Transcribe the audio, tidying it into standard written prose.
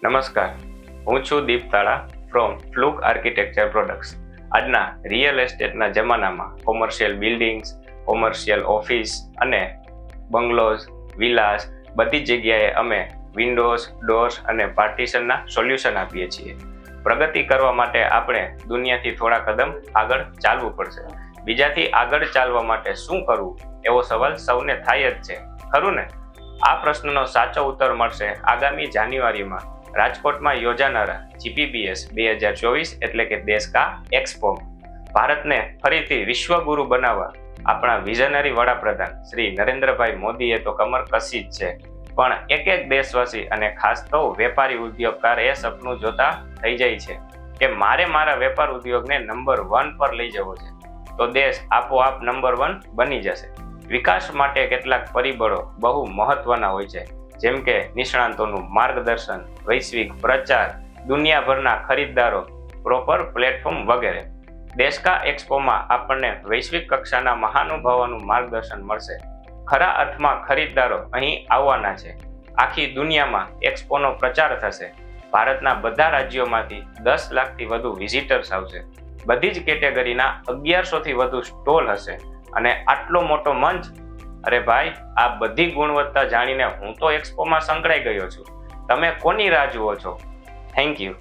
નમસ્કાર, હું છું દીપ તાળા ફ્રોમ ફ્લુક આર્કિટેક્ચર પ્રોડક્ટ્સ. આજના રિયલ એસ્ટેટના જમાનામાં કોમર્શિયલ બિલ્ડિંગ્સ, કોમર્શિયલ ઓફિસ અને બંગલોઝ, વિલાસ બધી જગ્યાએ અમે વિન્ડોઝ, ડોર્સ અને પાર્ટીશનના સોલ્યુશન આપીએ છીએ. પ્રગતિ કરવા માટે આપણે દુનિયાથી થોડા કદમ આગળ ચાલવું પડશે. બીજાથી આગળ ચાલવા માટે શું કરવું એવો સવાલ સૌને થાય જ છે, ખરું ને? આ પ્રશ્નનો સાચો ઉત્તર મળશે આગામી જાન્યુઆરીમાં રાજકોટમાં યોજાનારા GPBS 2024 એટલે કે દેશ કા એક્સપો. ભારતને ફરીથી વિશ્વગુરુ બનાવવા આપણા વિઝનરી વડાપ્રધાન શ્રી નરેન્દ્રભાઈ મોદીએ તો કમર કસી જ છે, પણ એક દેશવાસી અને ખાસ તો વેપારી ઉદ્યોગકાર એ સપનું જોતા થઈ જાય છે કે મારે મારા વેપાર ઉદ્યોગને નંબર 1 પર લઈ જવો છે, તો દેશ આપોઆપ નંબર 1 બની જશે. વિકાસ માટે કેટલાક પરિબળો બહુ મહત્વના હોય છે, જેમ કે નિષ્ણાંતોનું માર્ગદર્શન, વૈશ્વિક પ્રચાર, દુનિયાભરના ખરીદદારો, પ્રોપર પ્લેટફોર્મ વગેરે. દેશ કા એક્સપોમાં આપણને વૈશ્વિક કક્ષાના મહાનુભાવોનું માર્ગદર્શન મળશે. ખરા અર્થમાં ખરીદદારો અહીં આવવાના છે. આખી દુનિયામાં એક્સપોનો પ્રચાર થશે. ભારતના બધા રાજ્યોમાંથી 10 લાખથી વધુ વિઝિટર્સ આવશે. બધી જ કેટેગરીના 1100 થી વધુ સ્ટોલ હશે અને આટલો મોટો મંચ. અરે ભાઈ, આ બધી ગુણવત્તા જાણીને હું તો એક્સપોમાં સંકળાઈ ગયો છું. તમે કોની રાહ જુઓ છો? Thank you.